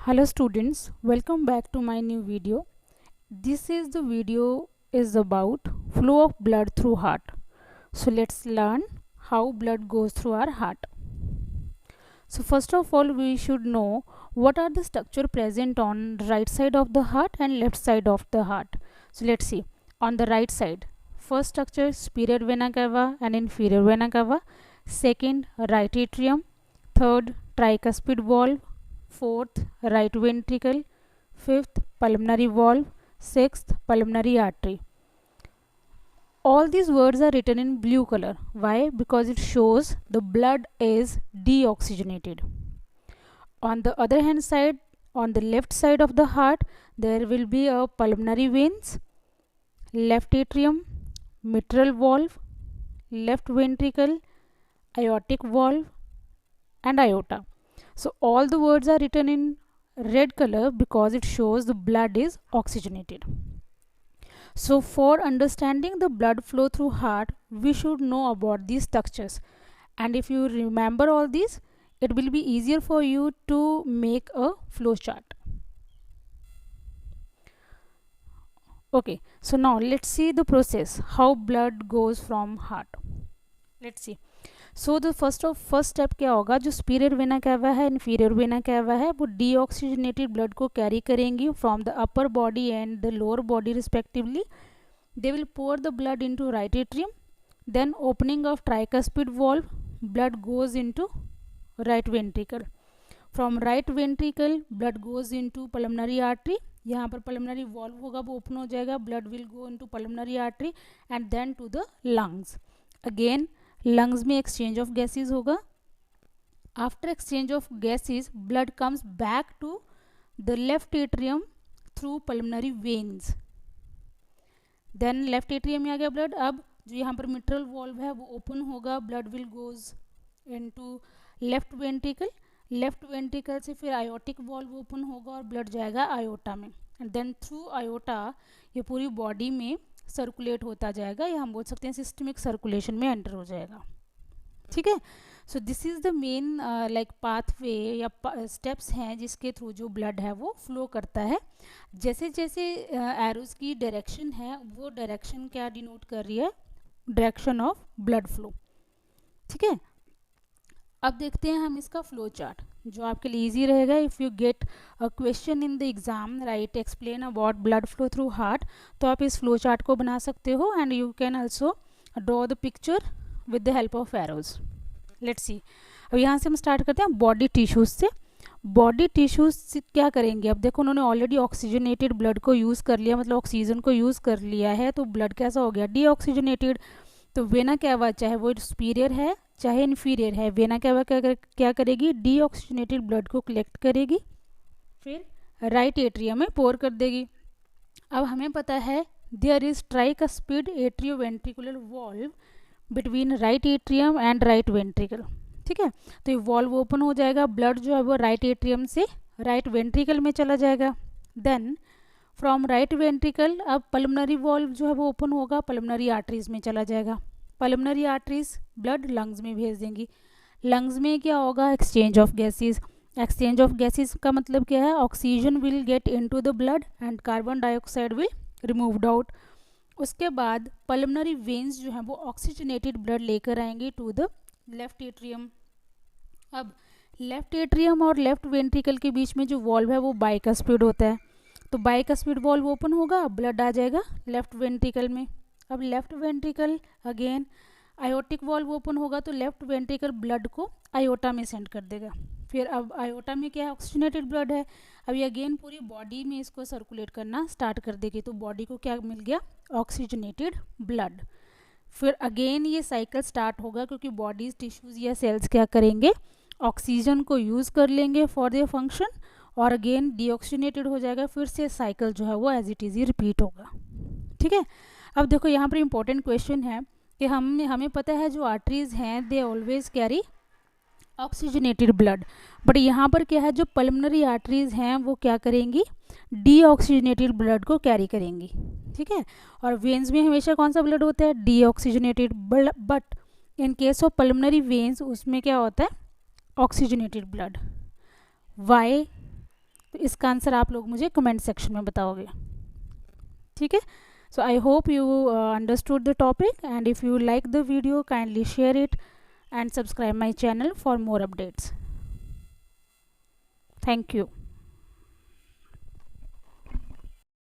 Hello students, welcome back to my new video. This is the video is about flow of blood through heart. So let's learn how blood goes through our heart. So first of all we should know what are the structure present on right side of the heart and left side of the heart. So let's see. On the right side, first structure superior vena cava and inferior vena cava. Second, right atrium. Third, tricuspid valve. Fourth, right ventricle. Fifth, pulmonary valve. Sixth, pulmonary artery. All these words are written in blue color. Why? Because it shows the blood is deoxygenated. On the other hand side, on the left side of the heart, there will be a pulmonary veins, left atrium, mitral valve, left ventricle, aortic valve and aorta. So all the words are written in red color because it shows the blood is oxygenated. So for understanding the blood flow through heart, we should know about these structures. And if you remember all these, it will be easier for you to make a flow chart. Okay, so now let's see the process, how blood goes from heart. Let's see. So the first step क्या होगा, जो superior vena cava है, inferior vena cava है, वो deoxygenated blood को carry करेंगी from the upper body and the lower body respectively. They will pour the blood into right atrium, then opening of tricuspid valve, blood goes into right ventricle. From right ventricle blood goes into pulmonary artery. यहाँ पर pulmonary valve होगा, वो open हो जाएगा, blood will go into pulmonary artery and then to the lungs. Again lungs में exchange of gases होगा. After exchange of gases blood comes back to the left atrium through pulmonary veins. Then left atrium में आ गया blood. अब जो यहाँ पर mitral valve है वो ओपन होगा, blood will goes into left ventricle. Left ventricle से फिर आयोटिक वॉल्व ओपन होगा और ब्लड जाएगा आयोटा में, एंड देन थ्रू आयोटा ये पूरी बॉडी में सर्कुलेट होता जाएगा, या हम बोल सकते हैं सिस्टमिक सर्कुलेशन में एंटर हो जाएगा. ठीक है. So this is the main like pathway या स्टेप्स हैं जिसके थ्रू जो ब्लड है वो फ्लो करता है. जैसे जैसे एरोज की डायरेक्शन है वो डायरेक्शन क्या डिनोट कर रही है, डायरेक्शन ऑफ ब्लड फ्लो. ठीक है. अब देखते हैं हम इसका फ्लो चार्ट जो आपके लिए इजी रहेगा. If you get a question in the exam, right, explain about blood flow through heart, तो आप इस फ्लो चार्ट को बना सकते हो and you can also draw the picture with the help of arrows. Let's see. अब यहाँ से हम स्टार्ट करते हैं बॉडी टिश्यूज से. बॉडी टिश्यूज से क्या करेंगे, अब देखो उन्होंने ऑलरेडी ऑक्सीजनेटेड ब्लड को यूज़ कर लिया, मतलब ऑक्सीजन को यूज़ कर लिया है, तो ब्लड कैसा हो गया, डीऑक्सीजनेटेड. तो वेना कैवा चाहे वो सुपीरियर है चाहे इन्फीरियर है, वेना कैवा क्या करेगी, डीऑक्सीजनेटेड ब्लड को कलेक्ट करेगी, फिर राइट एट्रियम में पोर कर देगी. अब हमें पता है there is tricuspid atrioventricular valve between right atrium and right ventricle. ठीक है. तो ये वॉल्व ओपन हो जाएगा, ब्लड जो है वो राइट एट्रियम से राइट वेंट्रिकल में चला जाएगा. देन फ्रॉम राइट वेंट्रिकल अब पल्मोनरी वॉल्व जो है वो ओपन होगा, पल्मोनरी आर्टरीज में चला जाएगा. पल्मोनरी आर्टरीज ब्लड लंग्स में भेज देंगी. लंग्स में क्या होगा, exchange of gases. Exchange of gases का मतलब क्या है, oxygen will get into the blood and carbon dioxide will removed out. उसके बाद पल्मोनरी वेन्स जो है वो ऑक्सीजनेटेड ब्लड लेकर आएंगे टू द लेफ्ट एट्रियम. अब लेफ्ट एट्रियम और लेफ्ट वेंट्रिकल के बीच में जो वॉल्व है वो बाइकस्पिड होता है, तो बाइकस्पिड वॉल्व ओपन होगा, ब्लड आ जाएगा लेफ्ट वेंट्रिकल में. अब left ventricle again aortic valve open होगा, तो लेफ्ट वेंट्रिकल ब्लड को आयोटा में सेंड कर देगा. फिर अब आयोटा में क्या है, ऑक्सीजनेटेड ब्लड है. अब ये अगेन पूरी बॉडी में इसको सर्कुलेट करना स्टार्ट कर देगी, तो बॉडी को क्या मिल गया, ऑक्सीजनेटेड ब्लड. फिर अगेन ये साइकिल स्टार्ट होगा क्योंकि बॉडीज टिश्यूज या सेल्स क्या करेंगे, ऑक्सीजन को यूज़ कर लेंगे फॉर देयर फंक्शन और अगेन डीऑक्सीजनेटेड हो जाएगा. फिर से साइकिल जो है वो एज इट इज़ ही रिपीट होगा. ठीक है. अब देखो यहाँ पर इंपॉर्टेंट क्वेश्चन है कि हमें पता है जो आर्टरीज हैं they always carry oxygenated blood, but यहाँ पर क्या है, जो पल्मोनरी आर्टरीज हैं वो क्या करेंगी, डीऑक्सीजनेटेड ब्लड को कैरी करेंगी. ठीक है. और वेन्स में हमेशा कौन सा ब्लड होता है, deoxygenated, but in case of pulmonary veins उसमें क्या होता है, ऑक्सीजनेटेड ब्लड. वाई, तो इसका आंसर आप लोग मुझे कमेंट सेक्शन में बताओगे, ठीक है। So I hope you understood the topic, and if you like the video, kindly share it and subscribe my channel for more updates. Thank you.